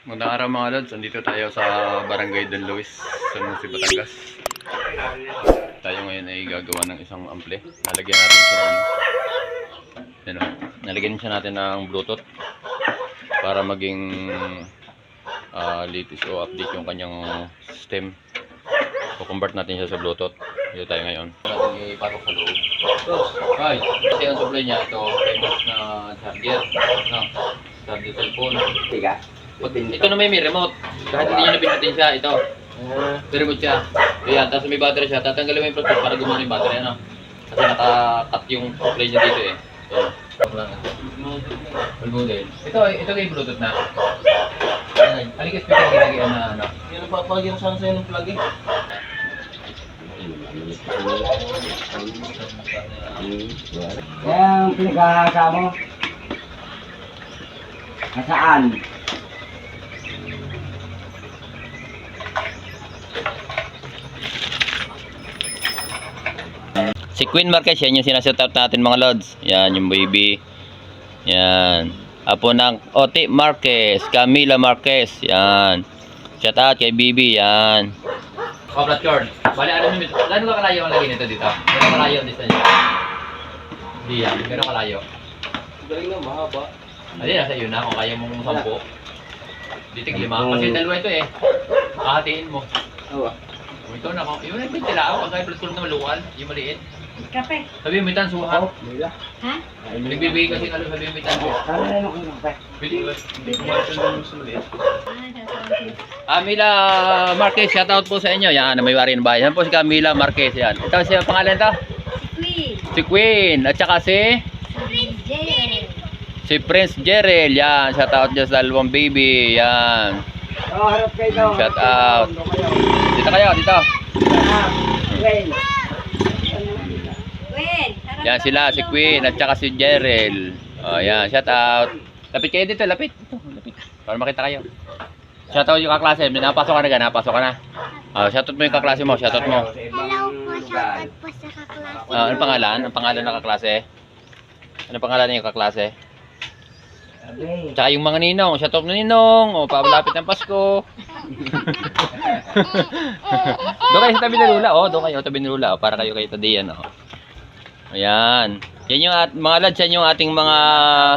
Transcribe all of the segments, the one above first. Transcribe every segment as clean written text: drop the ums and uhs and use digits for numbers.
Magandang araw mga lods, andito tayo sa Barangay Don Luis, San Jose, Batangas. Tayo ngayon ay gagawa ng isang ampli. Nalagyan natin siya ng nalagyan siya natin ng Bluetooth para maging latest o update yung kanyang system. So convert natin siya sa Bluetooth. Dito tayo ngayon. Natin ipasok sa loob. Right. Kasi ang supply niya ito, famous na charger. No? Charger cellphone. Tiga. Ito na may remote. Kahit hindi nyo nabinutin siya, ito. May remote siya. Ayan, tapos may battery siya. Tatanggalin mo yung Bluetooth para gumana yung battery, ano? Kasi naka-cut yung supply niya dito eh. Ayan. Ito yung Bluetooth na. Halika speaker ginagawa na ano. Yung napapagyan sana sa'yo ng plug eh. Yung pinagkakasama mo. Nasaan? Si Queen Marquez, yan yung sinashout natin mga lods. Yan yung baby. Yan. Apo ng Oti Marquez, Camila Marquez. Yan. Shout out kay Bibi. Yan. Flat cord. Bali, alam nyo, gano'n ka kalayo ang lagay nito dito? Gano'n kalayo ang distance? Hindi yan. Gano'n kalayo? Galing na, mahaba. Hindi, nasa iyo na. Kung kaya mong 10. Ditig 5. Kasi dalawa ito eh. Kahatiin mo. Oo. Ito na ako. Yung nagpintila ako. Kaya flat cord na maluwal. Yung maliit. Kape. Sabi mo, itan suha. Mila. Ha? Nagbibigay kasi ano, sabi mo, itan suha. Sana na yung kape. Pwede ba? Ah, Mila Marquez, shout out po sa inyo. Yan, may wari ng bahay. Yan po si Camila Marquez. Yan. Ito siya pangalan to? Queen. Si Queen. At saka si Prince Jerel. Yan. Shout out dyan sa dalawang baby. Yan. Oo, harap kayo daw. Shout out. Dito kayo, dito. Queen. Queen. Yan sila, si Queen at saka si Jerel. Oh, yan. Shout out. Lapit kayo dito, lapit. Ito, lapit. Para makita kayo. Shout out yung kaklase. Napasok ka na, napasok ka na. Shout out mo yung kaklase mo, shout out mo. Hello po, shoutout po sa kaklase. Ano pangalan? Ang pangalan ng kaklase? Ano pangalan ng kaklase? Tsaka yung mga ninong, shout out na ninong. O, pabalapit ng Pasko. Doon kayo sa tabi ng lula. O, doon kayo tabi ng lula. O, para kayo kayo tadiyan. O. Ayan. Yan yung mga lads, yan yung ating mga...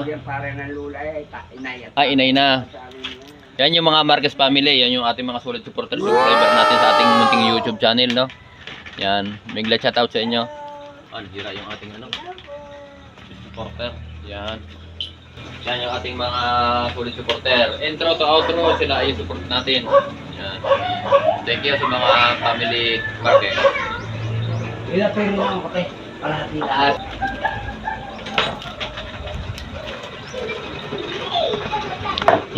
Yan pare ng lula eh. Inay. inay na. Yan yung mga Marquez family. Yan yung ating mga solid supporter, subscriber natin sa ating munting YouTube channel, no? Yan. Bigla shout out sa inyo. Hira yung ating ano? Supporter. Yan. Yan yung ating mga solid supporter. Intro to outro, sila ay support natin. Yan. Thank you sa mga family Marquez. Ila pero lang kape. Kalahati lahat.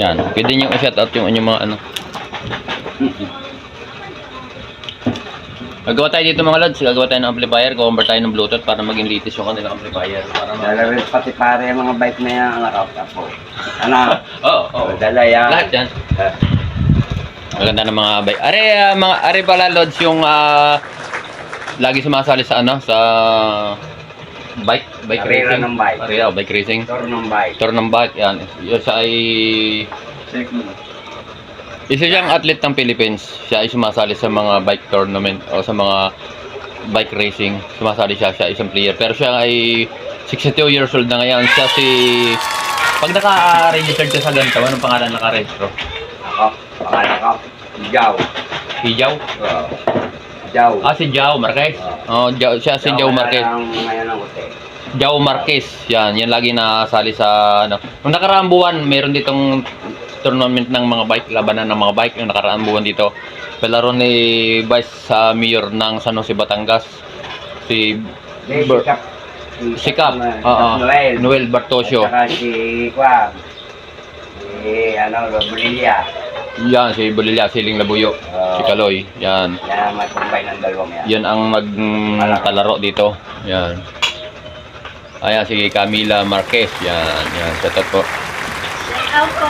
Yan. Pwede nyo i-shout out yung inyong mga ano. Gagawa tayo dito mga lods. Gagawa tayo ng amplifier. Convert tayo ng Bluetooth para maging latest yung kanilang amplifier. Dalawin pati pare yung mga bike na yan ang nakaptapo. Ano? Oo. Dala yan. Lahat yan. Maganda ng mga bike. Are pala lods yung lagi sumasali sa ano, sa bike Karera racing. ng bike. Bike racing. Tour ng bike. Tour ng bike, yan. Yung siya ay isa siyang athlete ng Philippines. Siya ay sumasali sa mga bike tournament o sa mga bike racing. Sumasali siya ay isang player. Pero siya ay 62 years old na ngayon. Siya si... Pag naka-register siya sa ganito, anong pangalan naka-registro? Ako, pangalan ko. Hijaw. Hijaw? Oo. Hijaw. Si Jao Marquez. Siya si Jao Marquez. Ngayon ang hotel. Jao Marquez. Yan lagi nasali sa ano. Nung nakaraang buwan, mayroon ditong tournament ng mga bike, labanan ng mga bike yung nakaraang buwan dito. Palaro ni Vice Mayor ng San Jose, Batangas. Sikap. Noel Bartosio. At saka si Juan. Si Bolivia. Yan, si Bolilla, Siling Labuyo, si Kaloy. Yan. Yan, may combine ng dalawang yan. Yan ang magtalaro dito. Yan. Ayan, si Camila Marquez. Yan. Shout out po. Shoutout po.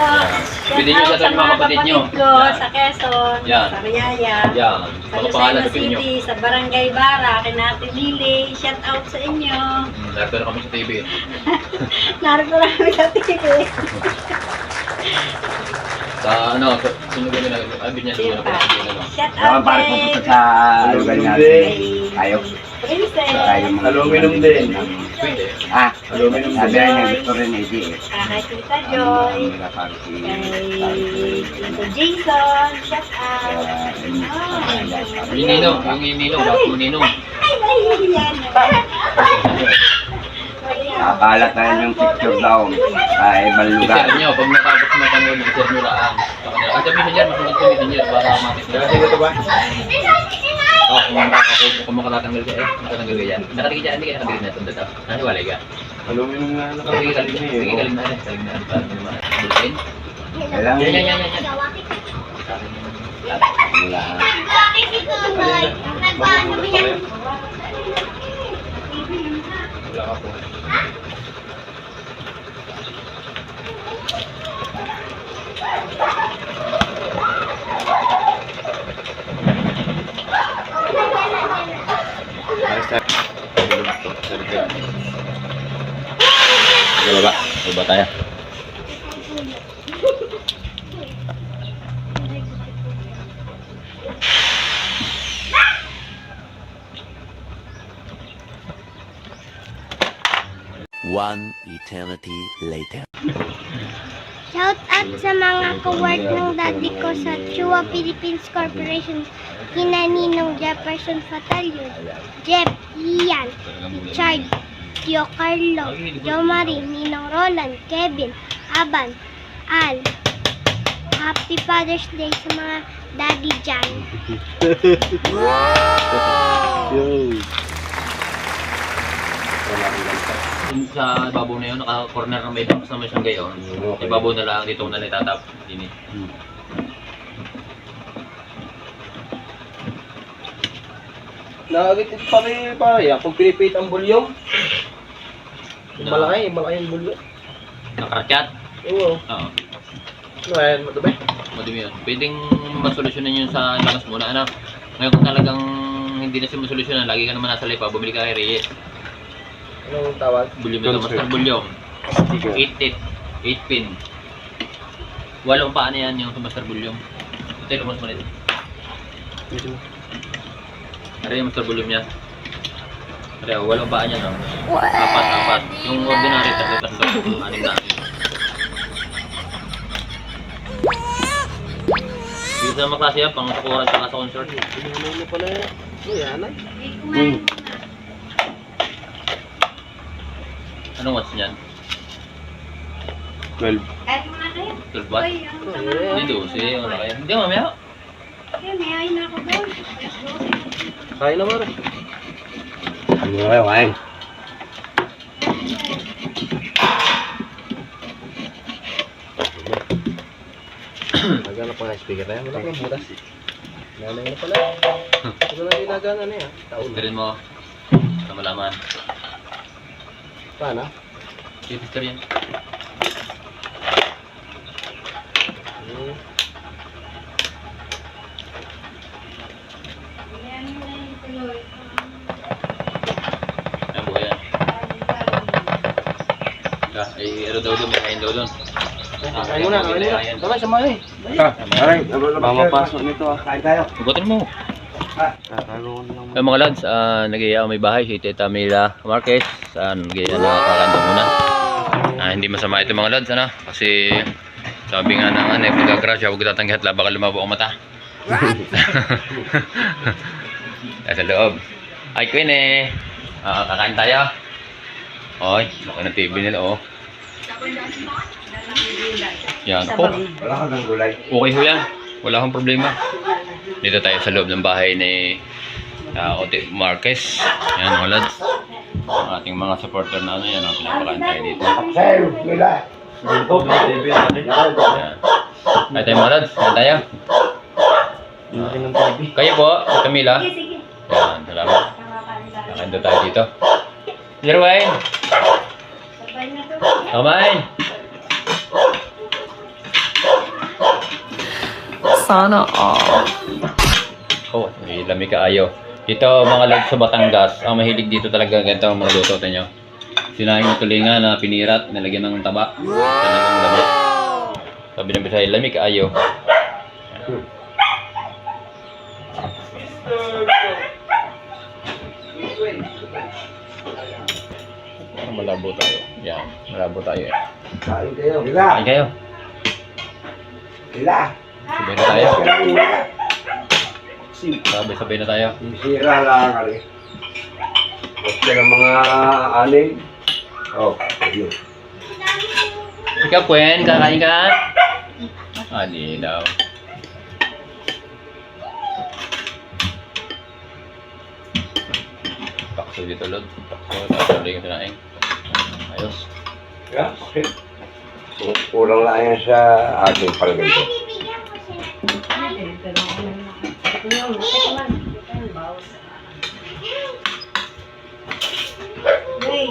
Pwede nyo shoutout yung mga kapatid nyo. Ko sa Quezon, Yan. sa Riyaya, Yan. sa Mga pangalan Lucena sa inyo. City, sa Barangay Bara, kina Ate Lily. Shoutout sa inyo. Narito na kami sa TV. Narito na kami sa TV. Sa ano, sino ba na abin niya siguro pa ano. Shout Saka out para din. pupunta sa lugar natin. Tayo. Princess. Tayo mga Aluminum din. Pwede. Ah, Aluminum sabi din. na gusto rin eh, di eh. Kay Tita Joy. Kay Tito Jason. Shout out. Yung ninong, bakit mo ninong? Ay, yan. Nakalat na yung picture daw sa ibang lugar. I-share nyo, pag natapos mapanood, i-share nyo lang. At sa messenger, masunod sa messenger para matik na. Kasi ito ba? Kung makatatanggal ka makatanggal ka yan. Nakatigil dyan, hindi ka nakatigil na ito. Nahiwalay ka. Aluminum nga Sige, nakakalimutan sige, eh. galing na rin. Galing na rin. Para hindi naman. Bulletin? Kailangan Yan. wala. Wala ka po. Ayos tayo. Sige, baba. Baba tayo. One eternity later. Shout out sa mga ka-work ng daddy ko sa Chua Philippines Corporation. Kina Ninong Jefferson Fatalyon, Jeff, Ian, Richard, Tio Carlo, Jo Marie, Ninong Roland, Kevin, Aban, Al. Happy Father's Day sa mga daddy dyan. Dun sa ibabaw na yun, naka-corner na may box naman siyang gayon. Okay. Ibabaw na lang, dito ko na itatap. Dini. Nakagit ito pa rin pare. Pag pinipit ang bulyong. Malaki yung bulyong. Nakarchat? Oo. Oo. Ano yan? Madumi? Madumi yun. Pwedeng masolusyonan yun sa tagas muna, ano? Ngayon kung talagang hindi na siya masolusyonan, lagi ka naman nasa lipa, bumili ka kay Reyes. Anong tawag? Bulyom ito, master bulyom. 8 pin. 8 paa na yan yung master bulyom. Ito, lumos mo nito. Ano yung master bulyom niya? Ano, 8 paa niya, no? Apat. Yung ordinary, tatlo, 6 na. Dito na maklase yan, pang sakuran sa sa concert. Ano na pala yan? Yan ay. Anong watts niyan? 12. Kahit mo na kayo. 12 watts? Uy, ang tama. Hindi 12, wala kaya. Hindi mamaya. Kaya may ayun na ako doon. Kaya na mara. Ano ba yung wine? Nagana pa nga speaker na yan. Wala pang butas. Nanay na pala. Ito na ginagana na yan. Taon na. Tirin mo. Sa malaman. Paano? Sister yan. Ayan buhay yan. Ay, ano daw doon, may kain daw doon. Kain muna, kain muna. Tama, samahan eh. Mamapasok nito ah. Kain tayo. Hugutin mo. Mga lads, nag-iaya may bahay si Tita Mila Marquez. Nag-iaya na kakanta muna. Hindi masama ito mga lads, ano? Kasi sabi nga ng ano, pag-agrasya, huwag tatanggihat la, baka lumabo ang mata. Nasa loob. Ay, Queen eh. Kakain tayo. Oy, laki ng TV nila, oh. Yan, ako. Wala ka ng gulay. Okay ho yan. Wala akong problema. Dito tayo sa loob ng bahay ni Ote Marquez. Yan mga lads. Ang ating mga supporter na ano yan. Pinapakain tayo dito. Sa'yo, nila. Yan. Ay tayo mga lads. Yan tayo. Kayo po, Camila. Sige, sige. Yan, salamat. Kakain tayo dito. Jerwine! Sabay na to. Kamain! Sana all. Oh, may lamig kaayo. Dito mga lads sa Batangas, ang mahilig dito talaga ganito ang mga luto niyo. Sinaing na tulingan na pinirat, nilagyan ng taba. Talagang lamig. Sabi ng Bisaya, lamig ayo. Malabo tayo. Yan, malabo tayo. Kain kayo. Hila. Kain kayo. Hila. Sabay na tayo. Hila. Sabay na tayo. Sira lang kali. Basta ng mga aning. Oh, ayun. Ikaw, Gwen, kakain ka? Ani daw. Pakso dito, Lord. Pakso, tapos ulit yung sinaing. Ayos. Yeah, okay. Kulang lang yan sa ating palagay ko. Bibigyan ko sila. Hey,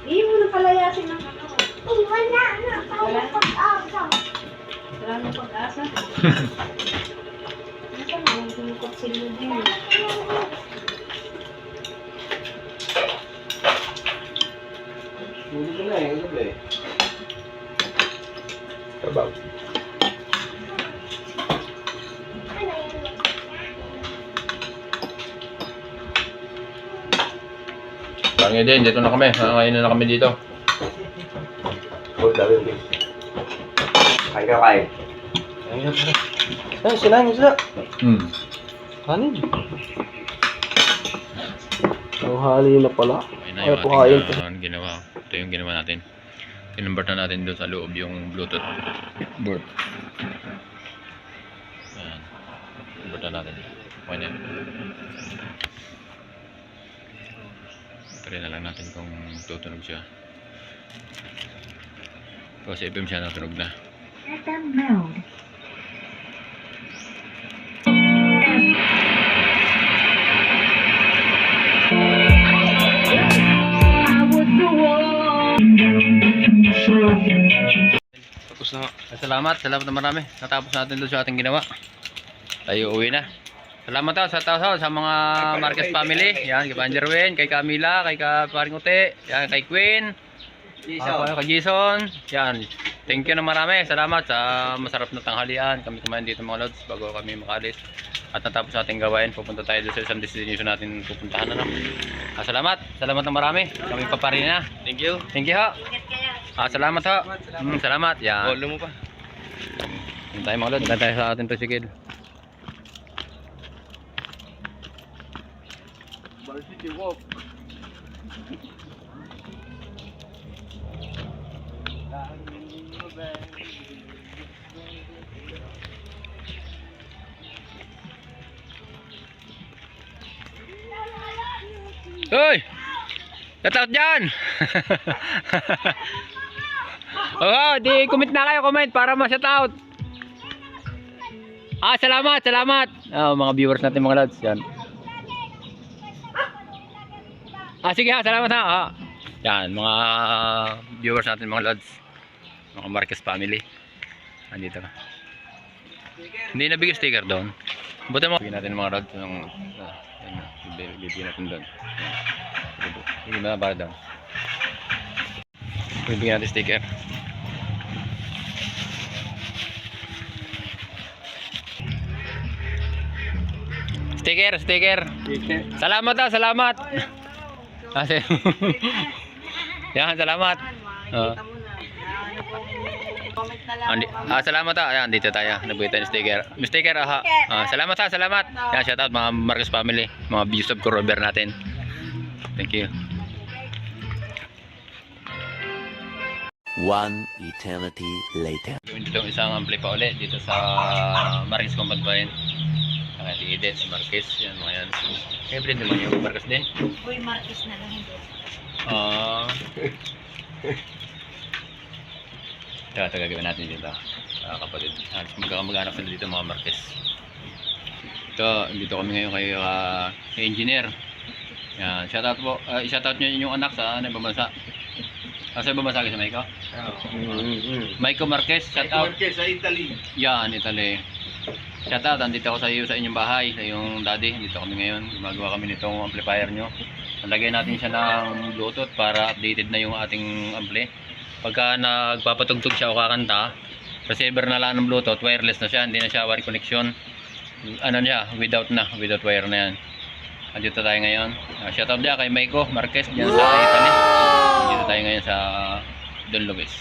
hindi mo na palayasin ng ano. Wala na. Wala pag-asa. Wala nang pag-asa. Nasaan mo yung tinukot sila din? Huli ko na eh, gabi. Trabaho. Langit din, dito na kami. Ngayon na kami dito. Oh, dami din. Kain ka kain. Ayun na pala. Ay, sinahin sila. Kanin. Ang hali na pala. Ayun na Ay, yung pukain to. ating ginawa. Ito yung ginawa natin. Kinonvert na natin doon sa loob yung Bluetooth board. Ayan. Convert na natin. Okay na yun. Try na lang natin kung tutunog siya. Kasi FM siya natunog na. Tapos na. Salamat na marami. Natapos natin doon sa ating ginawa. Tayo uwi na. Salamat sa tao sa mga Marquez family. Yan, kay Panjerwin, kay Camila, kay Paring Ute, yan, kay Queen, kay Jason. Yan. Thank you na marami. Salamat sa masarap na tanghalian. Kami kumain dito mga lods bago kami makalis. At natapos ating gawain, pupunta tayo doon sa isang destination natin pupuntahan na. Salamat na marami. Kami pa rin na. Thank you. Thank you ho. Salamat ho. Salamat. Yan. Bolo mo pa. Yan tayo mga lods. Yan tayo sa ating tricycle. Hoy! Shoutout dyan! Di comment na kayo, comment para ma-shoutout. Salamat! Mga viewers natin mga lads, yan. Sige ha, salamat ha. Yan, mga viewers natin mga lads. Mga Marquez family. Andito na. Hindi nabigay sticker doon. Buti mo. Bigyan natin mga lads ng bibigyan natin doon. Hindi na para doon. Bibigyan natin sticker. Sticker. Salamat ha, salamat. Yan, salamat. Comment na lang. Salamat ha. Ayan, dito tayo. Nagbigay tayo ng sticker. May sticker ha. Salamat ha, salamat. Yan, shout out mga Marquez family. Mga views of Corover natin. Thank you. One eternity later. Gawin dito isang ampli pa ulit dito sa Marquez Combat Bayan. Ang Edith, si Marquez, yan mga yan. Siyempre naman yung Marquez din. Uy, Marquez na lang. Ito gagawin natin dito. Kapatid. Magkakamag-anak sila dito mga Marquez. Dito kami ngayon kay engineer. Yan, shoutout po. I-shoutout nyo yung anak sa ibang bansa. Sa ibang bansa kasi Maiko? Maiko Marquez, shoutout. Marquez sa Italy. Yan, Italy. Shoutout, andito ako sa inyong bahay, sa iyong daddy. Dito kami ngayon. Gumagawa kami nitong amplifier nyo. Nalagay natin siya ng Bluetooth para updated na yung ating ampli. Pagka nagpapatugtog siya o kakanta, receiver na lang ng Bluetooth, wireless na siya, hindi na siya wire connection. Ano niya, without wire na yan. Andito tayo ngayon. Shoutout dyan kay Maiko Marquez dyan sa Italy. Andito tayo ngayon sa Don Luis.